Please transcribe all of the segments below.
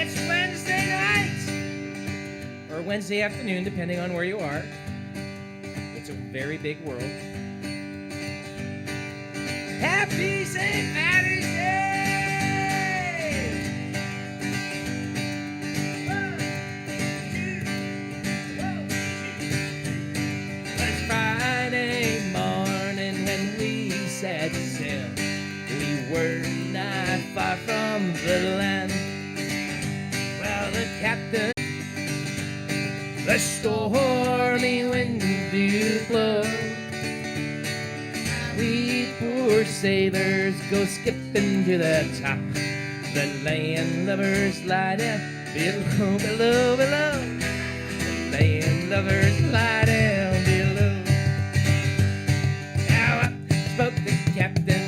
It's Wednesday night! Or Wednesday afternoon, depending on where you are. It's a very big world. Happy St. Paddy's Day! It's Friday morning when we set sail. We were not far from the land. Well, the captain, the stormy wind do blow. We poor sailors go skipping to the top. The landlubbers lie down below, below, below. The landlubbers lie down below. Now up spoke the captain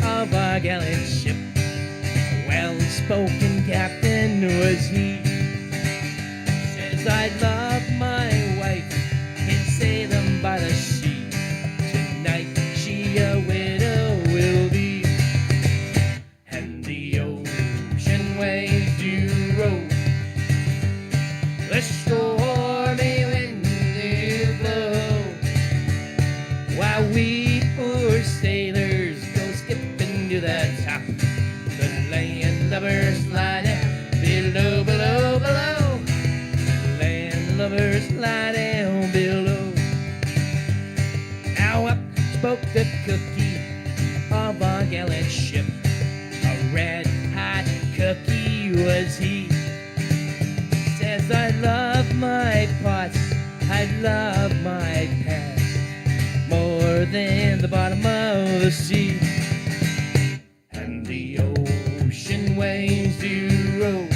of our gallant ship. A well-spoken captain was he. Says, I love my wife in Salem by the sea. Tonight she a widow will be, and the ocean waves do roll. The stormy winds do blow, while we poor sailors go skipping to the top. The landlubbers lie down below, below, below. The landlubbers lie down below. Now up spoke the cookie of our gallant ship. A red-hot cookie was he. Says, I love my pots, I love my pans, more than the bottom of the sea. And the ocean waves do roll.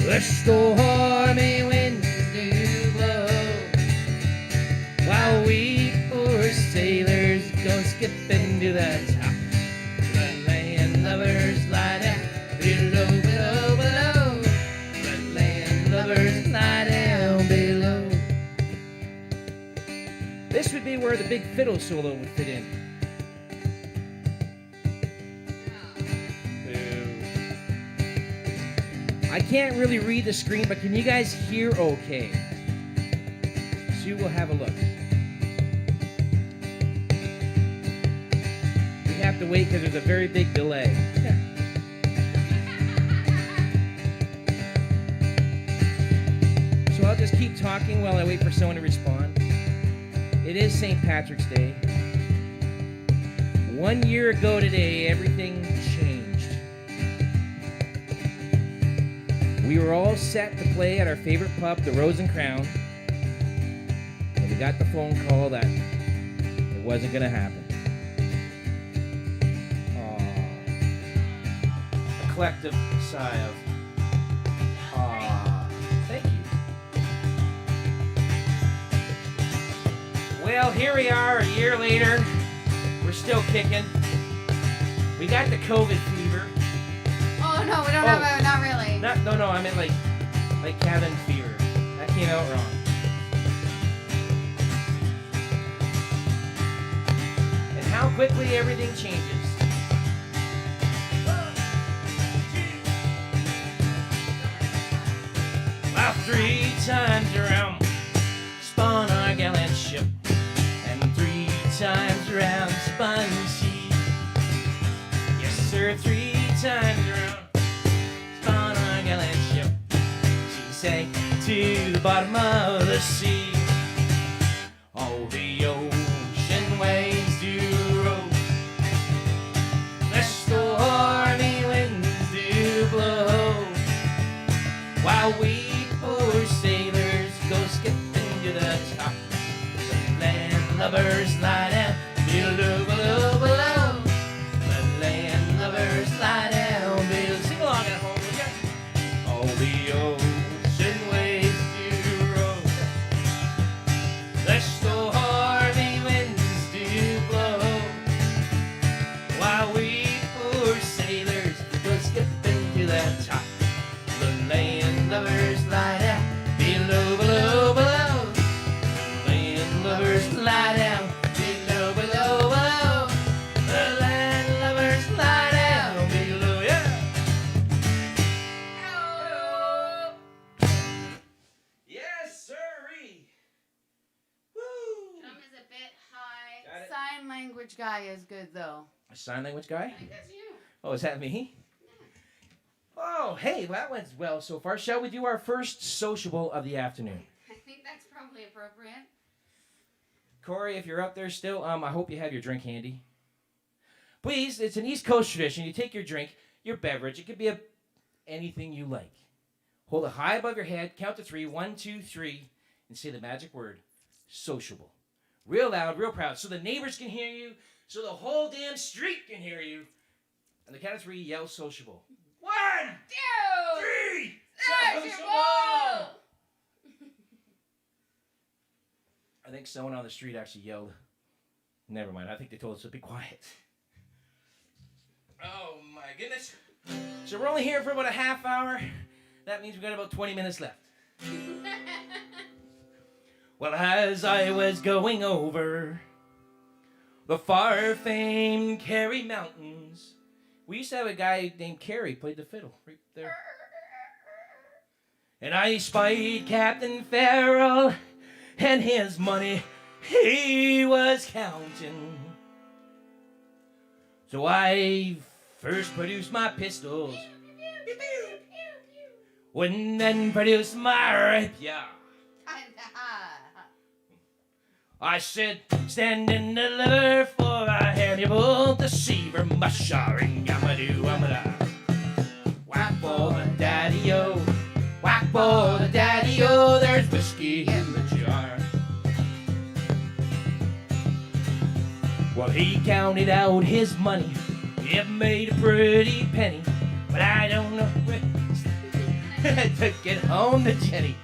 The stormy winds do blow, while we poor sailors go skipping to the top. The landlubbers lie down below, below, below. The landlubbers lie down below. This would be where the big fiddle solo would fit in. I can't really read the screen, but can you guys hear okay? So we'll have a look. We have to wait because there's a very big delay. So I'll just keep talking while I wait for someone to respond. It is St. Patrick's Day. 1 year ago today, everything changed. We were all set to play at our favorite pub, the Rose and Crown, and we got the phone call that it wasn't going to happen. A collective sigh of, thank you. Well, here we are a year later. We're still kicking. We got the COVID fever. Oh, no, we don't have it. Not really. No, I meant like cabin fever. That came out wrong. And how quickly everything changes. Well, 3 times around spun our gallant ship, and 3 times around spun she. Yes, sir, 3 times around spun our gallant ship. She sank to the bottom of the sea. Oh, the ocean waves do roll. The stormy winds do blow, while we poor sailors go skipping to the top. The landlubbers lie down below, below, below. The landlubbers lie down below. Sing along at home, will ya? Oh, the ocean waves do roll. The stormy winds do blow, while we poor sailors go skipping to the top. The landlubbers lie down below, below, below. The landlubbers lie down language guy is good, though. A sign language guy? I think that's you. Oh, is that me? Oh, hey, that went well so far. Shall we do our first sociable of the afternoon? I think that's probably appropriate. Corey, if you're up there still, I hope you have your drink handy. Please, it's an East Coast tradition. You take your drink, your beverage. It could be anything you like. Hold it high above your head, count to 3, 1, 2, 3, and say the magic word, sociable. Real loud, real proud, so the neighbors can hear you, so the whole damn street can hear you. On the count of 3, yell sociable. 1, 2, 3, sociable! I think someone on the street actually yelled. Never mind, I think they told us to be quiet. Oh my goodness. So we're only here for about a half hour. That means we've got about 20 minutes left. Well, as I was going over the far-famed Kerry Mountains, we used to have a guy named Kerry played the fiddle right there. And I spied Captain Farrell and his money he was counting. So I first produced my pistols, and then produced my rapier. I said, stand and deliver for a Hannibal deceiver, mushering, gamadoo, amada. Whack for the daddy-o, whack for the daddy-o, there's whiskey in the jar. Well, he counted out his money, it made a pretty penny, but I don't know where I took it home to Jenny.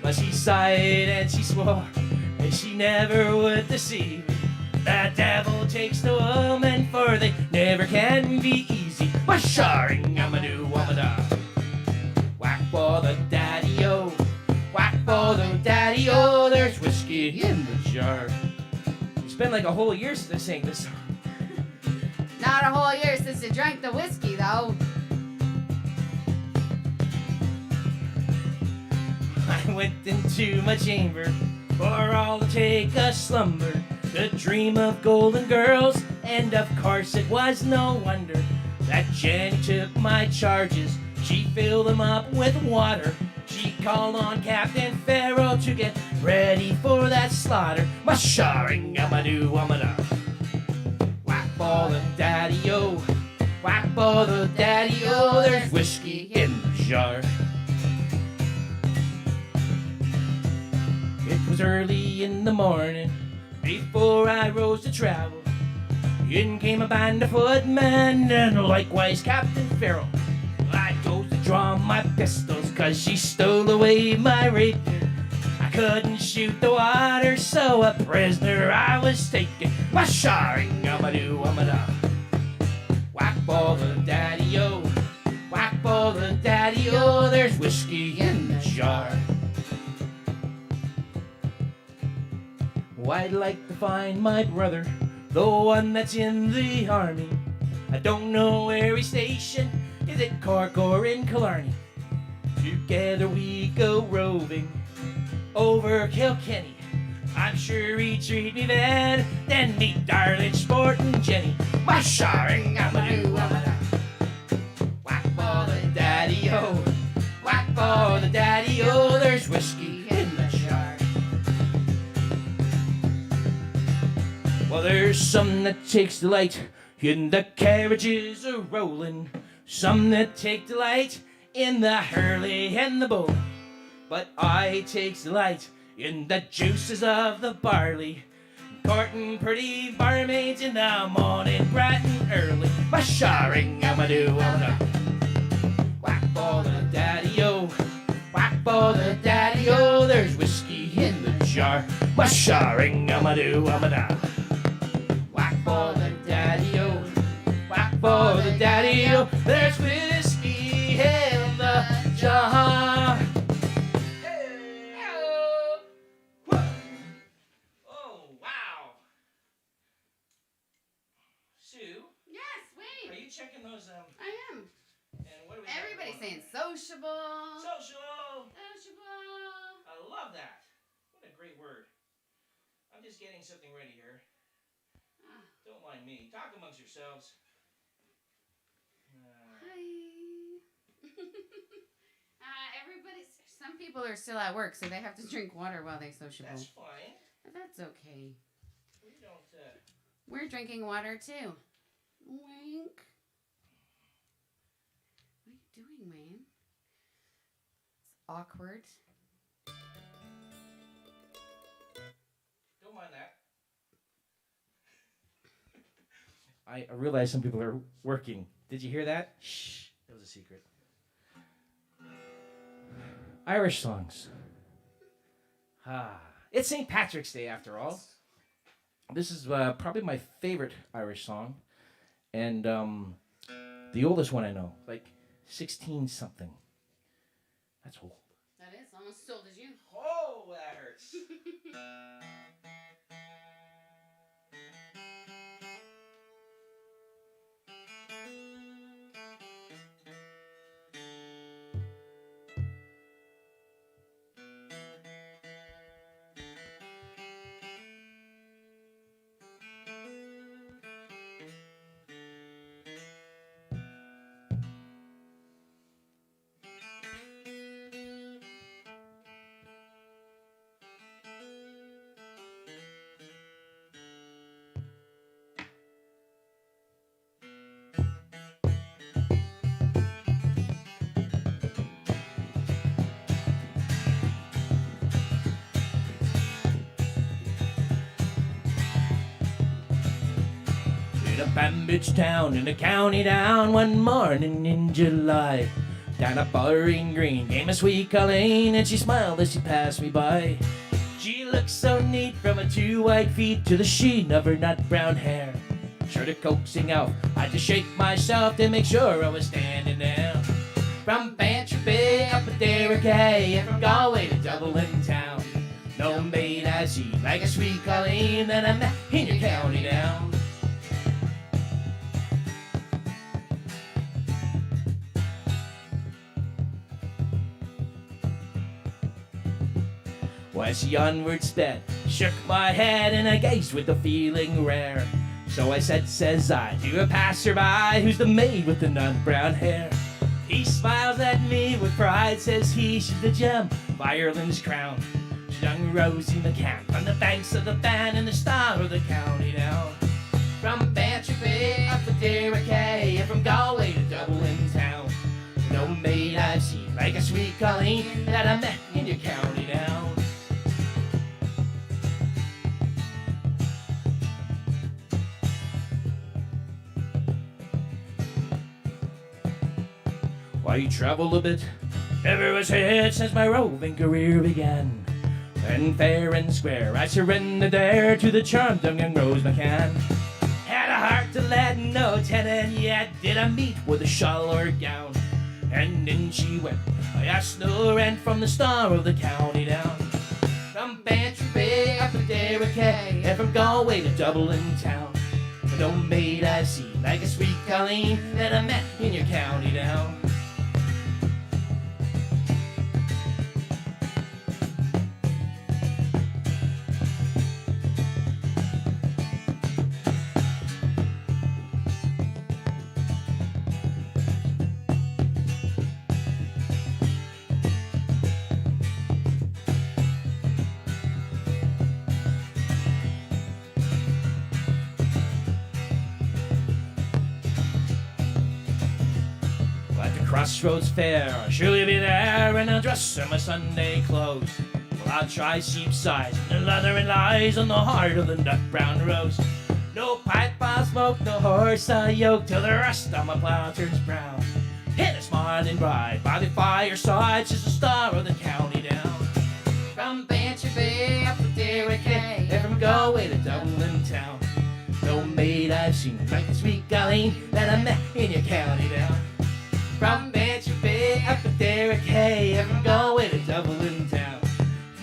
But she sighed and she swore and she never would deceive me. The devil takes the woman, for they never can be easy. Washaring, amadoo, wamada. Whack for the daddy-o, whack for the daddy-o, there's whiskey in the jar. It's been like a whole year since I sang this song. Not a whole year since you drank the whiskey, though. I went into my chamber for all to take a slumber, to dream of golden girls, and of course it was no wonder that Jenny took my charges. She filled them up with water. She called on Captain Farrell to get ready for that slaughter. Musharing, amadoo, amada. Whack for the daddy-o, whack for the daddy-o, there's whiskey in the jar. It was early in the morning, before I rose to travel. In came a band of footmen, and likewise Captain Farrell. I chose to draw my pistols, cause she stole away my rapier. I couldn't shoot the water, so a prisoner I was taken. Washaring, amadoo, amada. Whack for the daddy-o, whack for the daddy-o, there's whiskey in the jar. I'd like to find my brother, the one that's in the army. I don't know where he's stationed, is it Cork or in Killarney? Together we go roving over Kilkenny. I'm sure he'd treat me better than me darling sporting Jenny. My sharing, amadoo, amada. Whack for the daddy-o, whack for the daddy-o, there's whiskey in the jar. Well, there's some that takes delight in the carriages a-rolling, some that take delight in the hurley and the bull, but I takes delight in the juices of the barley, courting pretty barmaids in the morning bright and early. Basharing, amadoo, amada. Whack for the daddy-o, whack for the daddy-o, there's whiskey in the jar. Basharing, amadoo, amada. Whack for the daddy-o, whack for the daddy-o, there's whiskey in the jar. Hey. Oh, wow. Sue? Yes, wait. Are you checking those, I am. and what do we got Everybody's going saying sociable. Social! Sociable. I love that. What a great word. I'm just getting something ready here. Don't mind me. Talk amongst yourselves. Hi. Some people are still at work, so they have to drink water while they sociable. That's fine. That's okay. We don't, We're drinking water, too. Wink. What are you doing, Wayne? It's awkward. Don't mind that. I realize some people are working. Did you hear that? Shh. That was a secret. Irish songs. It's St. Patrick's Day after all. This is probably my favorite Irish song. And the oldest one I know. Like 16 something. That's old. That is almost as old as you. Oh, that hurts. A Bambridge town in the county down one morning in July. Down a Bowling Green came a sweet Colleen, and she smiled as she passed me by. She looked so neat from her 2 white feet to the sheen of her nut brown hair. Sure to coaxing out, I had to shake myself to make sure I was standing there. From Bantry Bay up at Derrick, and from Galway to Dublin town. No maid I see like a sweet Colleen that I met in your county down. As she onward sped, shook my head and I gazed with a feeling rare. So I says I, to a passerby who's the maid with the nut brown hair. He smiles at me with pride, says he, she's the gem of Ireland's crown. She's young Rosie McCann on the banks of the Bann and the star of the county down. From Bantry Bay up to Derrick, and from Galway to Dublin town. No maid I've seen like a sweet Colleen that I met in your county down. I traveled a bit, never was hit since my roving career began. And fair and square, I surrendered there to the charmed young Rose McCann. Had a heart to let no tenant yet did I meet with a shawl or gown. And in she went, I asked no rent from the star of the county down. From Bantry Bay up to Derrick, and from Galway to Dublin town. No maid I see like a sweet Colleen that I met in your county down. Crossroads Fair, I'll surely be there, and I'll dress in my Sunday clothes. Well, I'll try sheep size, and the leathering lies on the heart of the nut brown rose. No pipe I'll smoke, no horse I'll yoke, till the rust on my plow turns brown. Hit a smiling bride by the fireside, she's the star of the county down. From Bantry Bay up to Derrick, and from Galway to Dublin town. No maid I've seen like the sweet Colleen that I met in your county down. From Bantry Bay up to Derrick, and from Galway to Dublin town.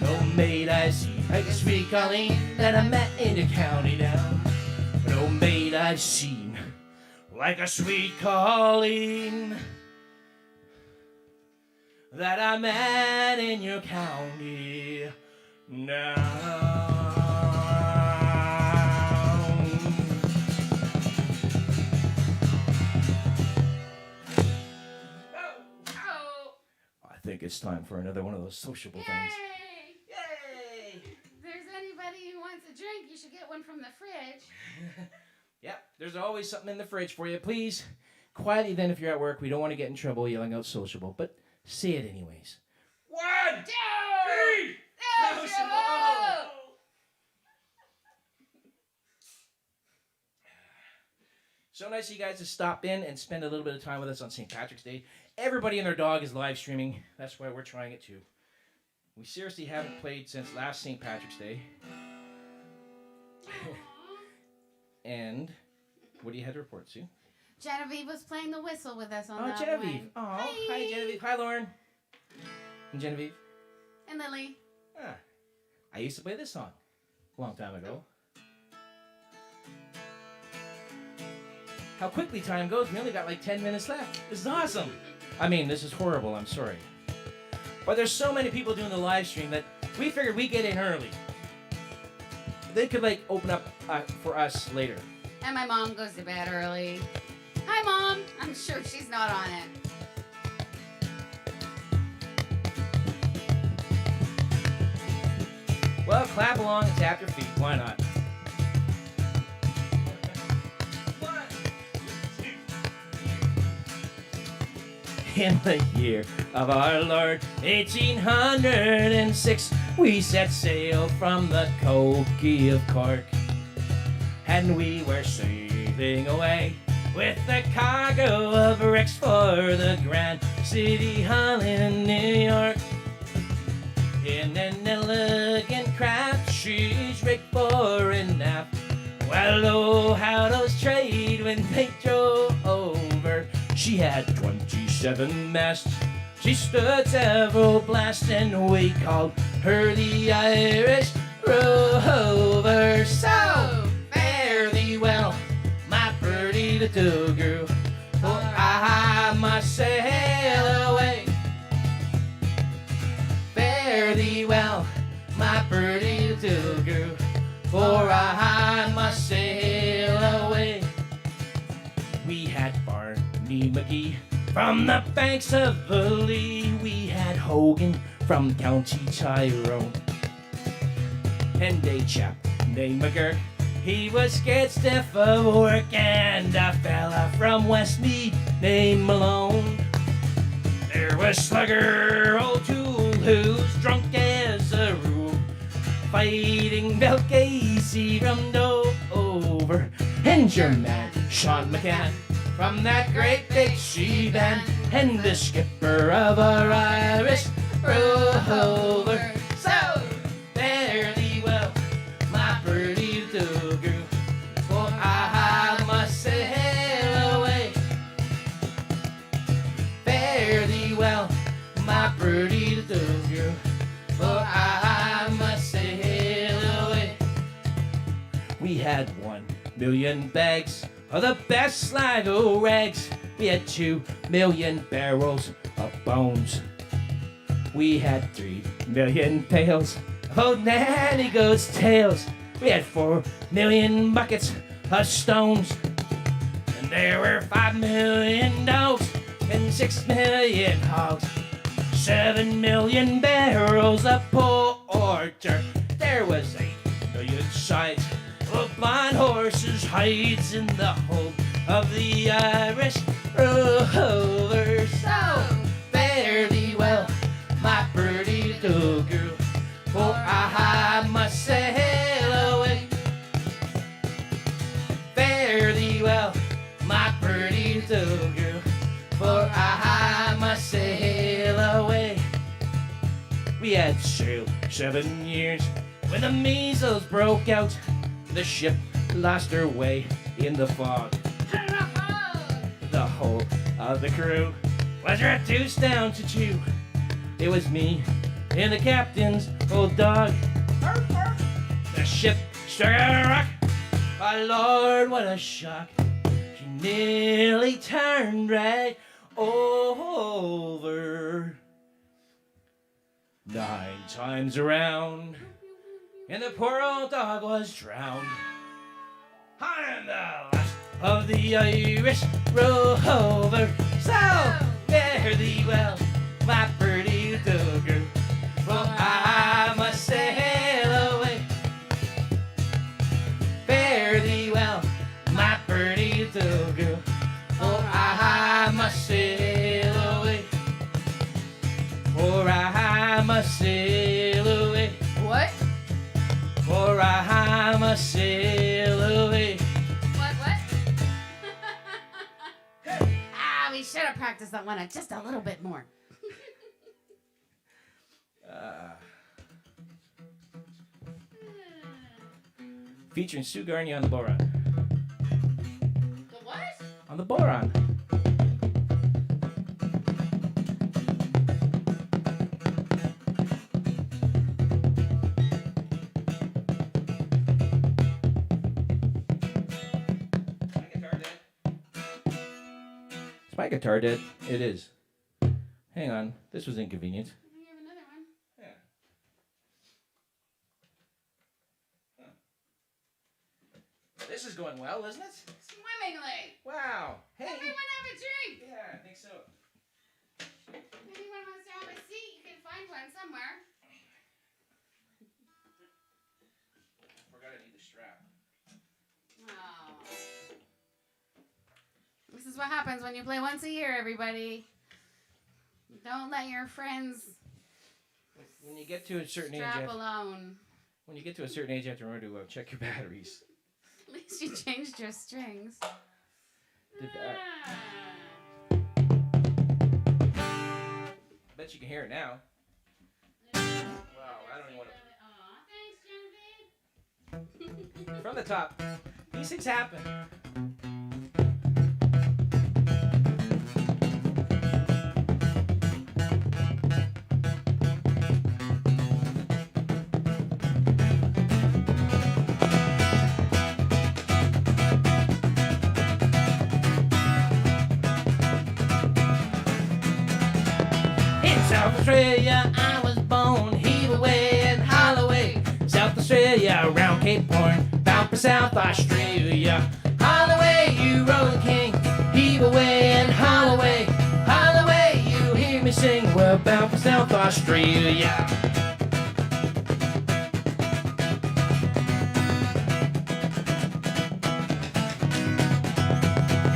No maid I've seen like the sweet Colleen that I met in your county down. No maid I've seen like a sweet Colleen that I met in your county down. it's time for another one of those sociable things. Yay! If there's anybody who wants a drink, you should get one from the fridge. Yep, there's always something in the fridge for you. Please, quietly then if you're at work. We don't want to get in trouble yelling out sociable, but say it anyways. 1, 2, 3, sociable! So nice of you guys to stop in and spend a little bit of time with us on St. Patrick's Day. Everybody and their dog is live streaming. That's why we're trying it too. We seriously haven't played since last St. Patrick's Day. And what do you have to report, Sue? Genevieve was playing the whistle with us on that Genevieve. one. Oh, hi, Genevieve. Hi, Lauren. And Genevieve. And Lily. I used to play this song a long time ago. How quickly time goes. We only got like 10 minutes left. This is awesome. I mean, this is horrible. I'm sorry. But there's so many people doing the live stream that we figured we'd get in early. They could like open up for us later. And my mom goes to bed early. Hi, Mom. I'm sure she's not on it. Well, clap along and tap your feet. Why not? In the year of our Lord, 1806, we set sail from the Coquille of Cork. And we were sailing away with a cargo of wrecks for the grand city hall in New York. In an elegant craft, she's rigged fore and aft. Well, oh, how those trade when they drove over. She had 27 masts, she stood several blasts, and we called her the Irish Rover. So fare thee well, my pretty little girl, for I must sail away. Fare thee well, my pretty little girl, for I must sail away. We had Barney McGee from the banks of the Lee. We had Hogan from County Tyrone, and a chap named McGurk. He was scared stiff of work, and a fella from Westmead named Malone. There was Slugger O'Toole, who's drunk as a rule, fighting Bill Casey from Dover, and your man Sean McCann from that great big she band, and the skipper of our Irish Rover. So fare thee well, my pretty little girl, for I must sail away. Fare thee well, my pretty little girl, for I must sail away. We had 1 million bags of the best Sligo rags. We had 2 million barrels of bones. We had 3 million pails of old nanny goat's tails. We had 4 million buckets of stones. And there were 5 million dogs and 6 million hogs. 7 million barrels of porter. There was 8 million sides of blind horses' hides in the hold of the Irish Rover. So fare thee well, my pretty little girl, for I must sail away. Fare thee well, my pretty little girl, for I must sail away. We had sailed 7 years when the measles broke out. The ship lost her way in the fog. The whole of the crew was reduced down to 2. It was me and the captain's old dog. The ship struck a rock. My Lord, what a shock. She nearly turned right over. 9 times around, and the poor old dog was drowned. I'm the last of the Irish Rover. So fare thee well, my pretty little girl. For I must sail away. Fare thee well, my pretty little girl. For I must sail away. For I must sail away. What? For I must sail away. What? We should have practiced that one just a little bit more. Featuring Sue Garnier on the boron. The what? On the boron. Is my guitar dead? It is. Hang on. This was inconvenient. I have another one. Yeah. Huh. This is going well, isn't it? Swimmingly. Wow. Hey. Everyone have a drink. Yeah, I think so. If anyone wants to have a seat, you can find one somewhere. Forgot I need the strap. Oh. This is what happens when you play once a year, everybody. Don't let your friends When you get to a certain age, strap alone. when you get to a certain age, you have to remember to check your batteries. At least you changed your strings. Did that. Bet you can hear it now. Wow, I don't even want Aw, thanks, Genevieve. to. From the top. These things happen. South Australia, I was born, heave away in Holloway. South Australia, around Cape Horn, bound for South Australia. Holloway, you rolling king, heave away in Holloway. Holloway, you hear me sing, we're bound for South Australia.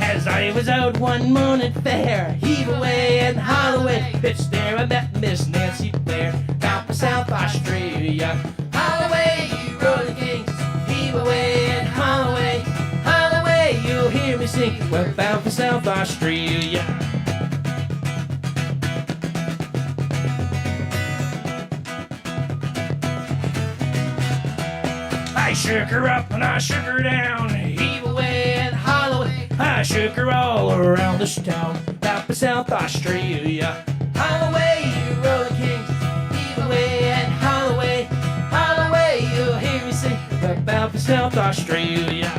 As I was out one morning fair, heave away in Holloway. It's there I met Miss Nancy Blair, down for South Australia. Holloway, you rolling kings, heave away in Holloway. Holloway, you'll hear me sing, we're bound for South Australia. I shook her up and I shook her down, heave away in Holloway. I shook her all around this town, bound for South Australia. Holloway, you rolling kings, heave away in Holloway. Holloway, you'll hear me sing, we're bound for South Australia.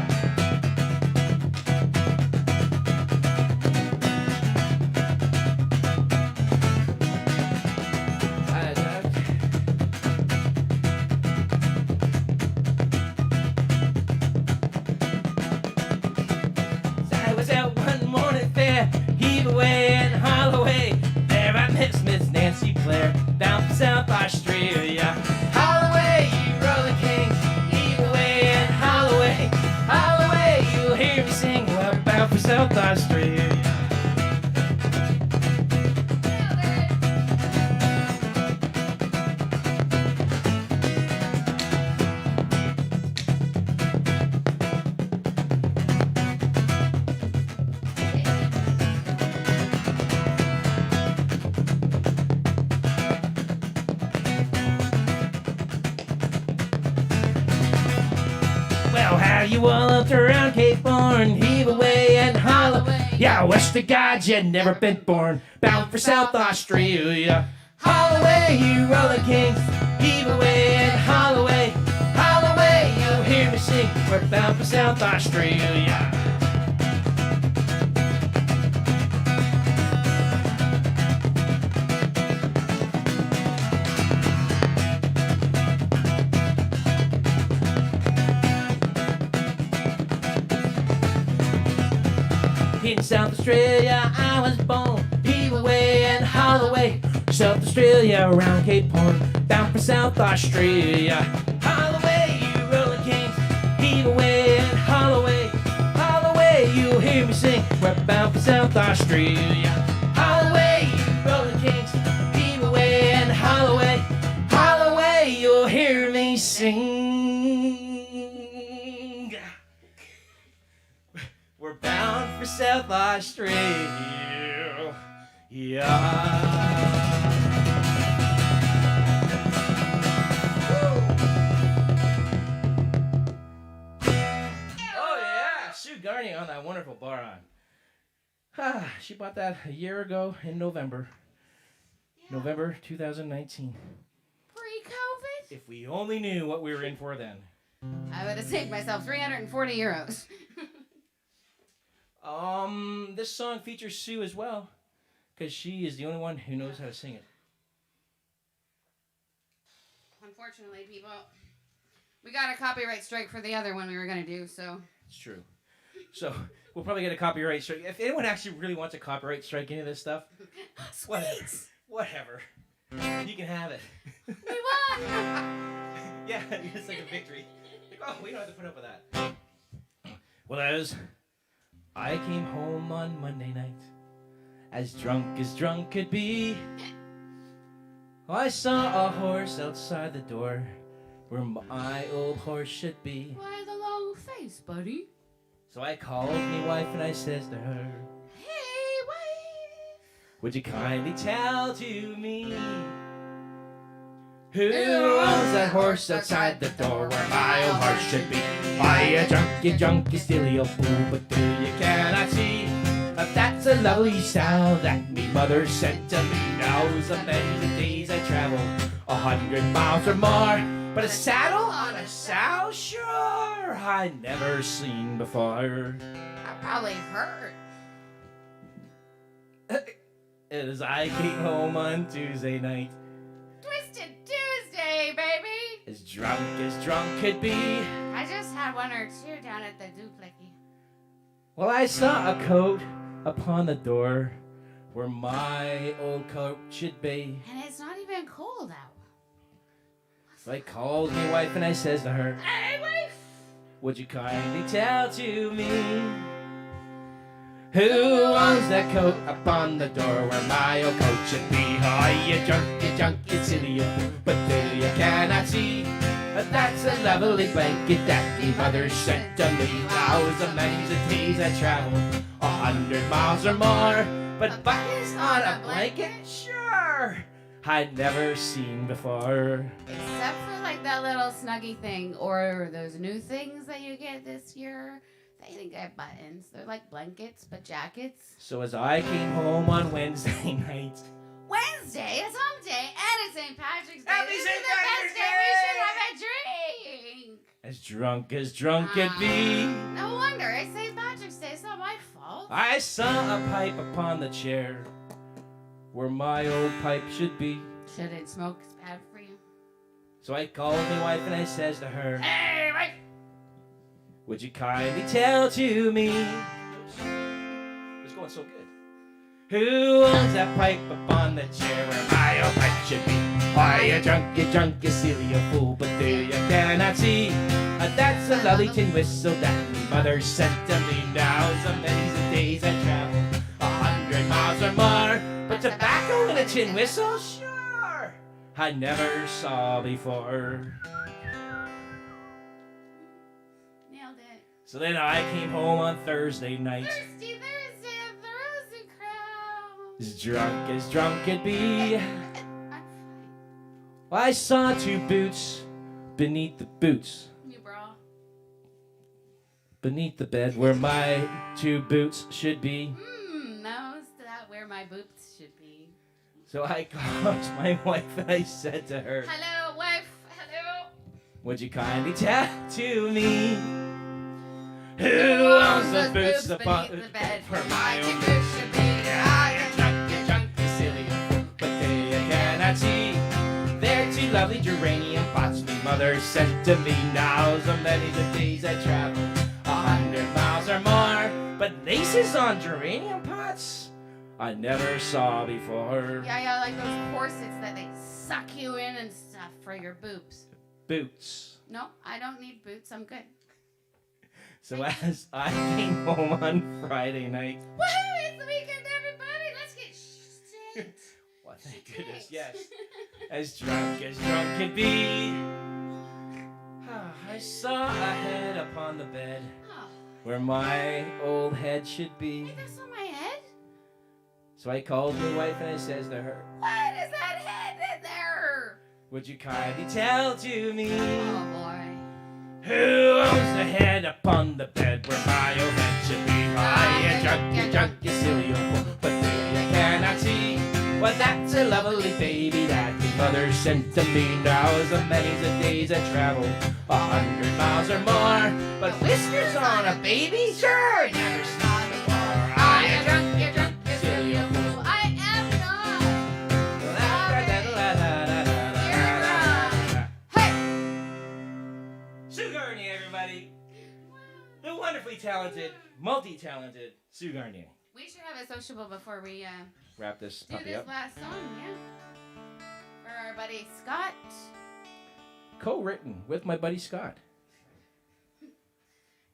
Heave away in Holloway. There I met Miss Nancy Blair, down from South Australia. Holloway, you rolling kings, heave away in Holloway. Holloway, you'll hear me sing, we're bound for South Australia. You all up around Cape Horn, heave away and Holloway. Yeah, west of God, you never been born, bound for South Australia. Holloway, you rolling kings, heave away and Holloway. Holloway, you'll hear me sing, we're bound for South Australia. In South Australia, I was born, heave away in Holloway. South Australia, around Cape Horn, down for South Australia. Haul away, you rolling kings, heave away and haul away. Haul away, you'll hear me sing, we're bound for South Australia. Haul away, you rolling kings, heave away and haul away. Haul away, you'll hear me sing. We're bound for South Australia. Yeah. Garney on that wonderful bar on. She bought that a year ago in November. Yeah. November 2019. Pre-COVID? If we only knew what we were in for then. I would have saved myself 340 euros. This song features Sue as well, because she is the only one who knows how to sing it. Unfortunately, people, we got a copyright strike for the other one we were going to do, so. It's true. So, we'll probably get a copyright strike. If anyone actually really wants a copyright strike into this stuff, whatever. You can have it. We won! Yeah, it's like a victory. Like, oh, we don't have to put up with that. Well, as I came home on Monday night, as drunk could be, I saw a horse outside the door where my old horse should be. Why the long face, buddy? So I called me wife and I says to her, hey, wife, would you kindly tell to me who owns that horse outside the door where my old horse should be? Why you junkie, still your fool, but do you cannot see that that's a lovely sow that me mother sent to me? Now's the many days I travel 100 miles or more. But a saddle on a sow, sure, I never seen before. That probably hurt. As I came home on Tuesday night, Twisted Tuesday, baby. As drunk could be. I just had one or two down at the Duplicky. Well, I saw a coat upon the door where my old coat should be. And it's not even cold out. So I called me wife and I says to her, hey, wife, would you kindly tell to me who owns that coat upon the door where my old coat should be? Oh, you junkie, silly you, but do you cannot see that that's a lovely blanket that me mother sent to me? Hours of many days I traveled 100 miles or more, but buttons on a blanket, sure, I'd never seen before. Except for like that little snuggie thing or those new things that you get this year. They didn't get buttons. They're like blankets, but jackets. So as I came home on Wednesday night. Wednesday? It's hump day and it's St. Patrick's Day. Happy This St. is the Patrick's best day we should have a drink. As drunk could be. No wonder. It's St. Patrick's Day. It's not my fault. I saw a pipe upon the chair where my old pipe should be. Shouldn't smoke. It's bad for you. So I called my wife and I says to her, hey, wife, would you kindly tell to me? It was going so good. Who owns that pipe upon the chair where my old pipe should be? Why you junkie, silly you fool, but do you cannot see that's a lovely tin whistle that my mother sent to me? Now's amazing days I travel 100 miles or more, but tobacco in a tin whistle, sure, I never saw before. Nailed it. So then I came home on Thursday night. Thursday and the Rosy Crown. As drunk could be. I'm fine. I saw two boots beneath the boots. You bra. Beneath the bed where my two boots should be. No, it's that where my boots should be. So I called my wife and I said to her, hello, wife. Hello. would you kindly tell to me who owns the boots upon beneath the bed where my two own boots should be? you're drunk, silly, but they you cannot see. They're two lovely geranium pots me mother sent to me. Now's the many the days I travel 100 miles or more, but laces on geranium pots? I never saw before. Yeah, like those corsets that they suck you in and stuff for your boobs. Boots. No, I don't need boots. I'm good. So as I came home on Friday night. Woohoo! It's the weekend, everybody. Let's get shit. Well, thank goodness, yes. As drunk could be. I saw a head upon the bed where my old head should be. Hey, that's not my head. So I called my wife and I says to her, What is that head in there? would you kindly tell to me Oh, boy. who owns the head upon the bed where my old head should be? You drunk, you silly old fool, but really I cannot see. Well, that's a lovely baby that your mother sent to me. Now as the many's the days I traveled 100 miles or more, but whiskers on a baby? Sure, never saw before. You're drunk, you silly old fool. I am not. Hey! Sue Garnier, everybody. The wonderfully talented, multi-talented Sue Garnier. We should have a sociable before we Wrap this do puppy this up. last song, yeah. For our buddy Scott. Co-written with my buddy Scott.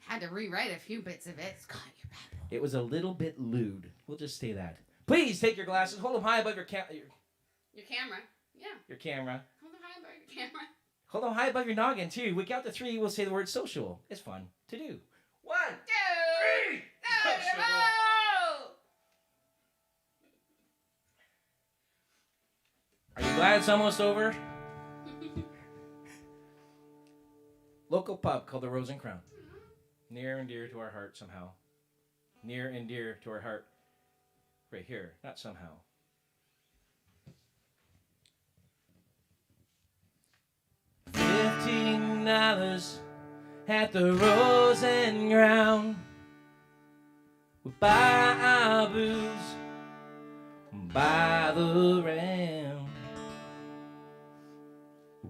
Had to rewrite a few bits of it. Scott, you're bad boy. It was a little bit lewd. We'll just say that. Please take your glasses, hold them high above your Your camera. Yeah. your camera. Hold the high above your camera. Hold them high above your noggin too. We count to 3. We'll say the word social. It's fun to do. 1, 2, 3. 3. Are you glad it's almost over? Local pub called the Rose and Crown. Near and dear to our heart somehow. Near and dear to our heart. Right here, not somehow. $15 at the Rose and Crown. We buy our booze by the round.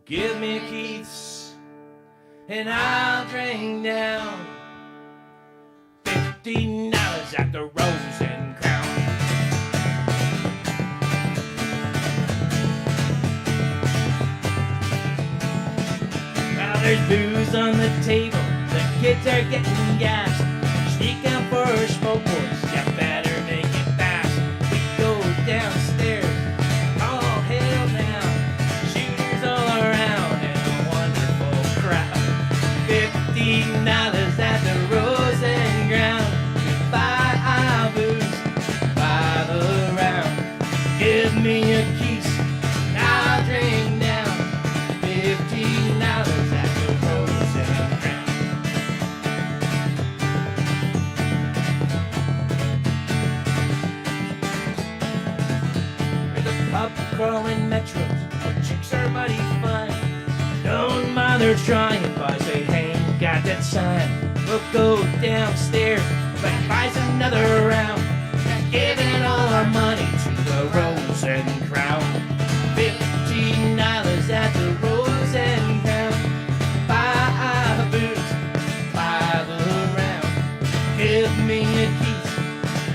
Give me Keith's and I'll drink down. $15 at the Rose and Crown. Now there's booze on the table, the kids are getting gassed. Sneak out for a smoke, boys, you better make it fast. We go downstairs, all hail now, shooters all around and a wonderful crowd. $15 at the Rose and Crown. We buy our booze by the round. Give me a keys, and I'll drink down. $15 at the Rose and Crown. Pub crawling metros, where chicks are mighty fine. Don't bother trying, boys, they ain't got that time. We'll go downstairs, but buys another round. Giving all our money to the Rose and Crown. $15 at the Rose and Crown. Buy our booze by the round. Give me a keys,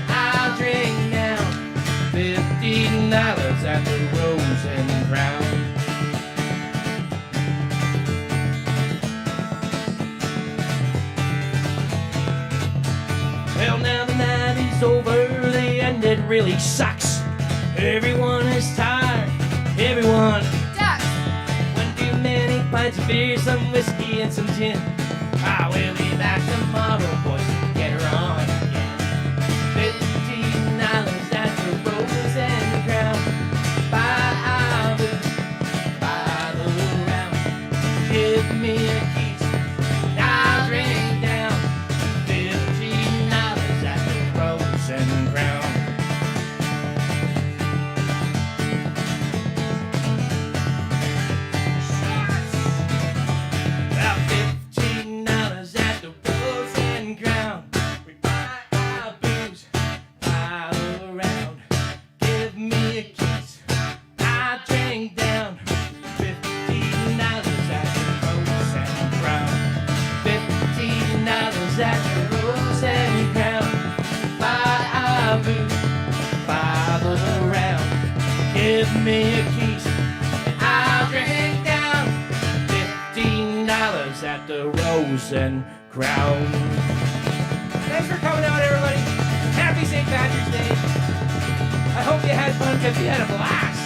I'll drink now. $15 at the Rose and Crown. Well, now the night is over, the end it really sucks. Everyone is tired, everyone Ducks. one too many pints of beer, some whiskey and some gin. I will be back tomorrow, boys, to get her on again. $15 at the Rose and Crown. Buy our booze by the round. Give me a keys, and I'll drink down. $15 at the Rose and Crown. About $15 at the Rose and Crown. We buy our booze by the round. Give me a kiss, I drink down. $15 at the Rose and Crown. $15 at the Rose and Crown. Buy our booze by give me a case, and I'll drink down $15 at the Rose and Crown. Thanks for coming out, everybody. Happy St. Patrick's Day. I hope you had fun because we had a blast.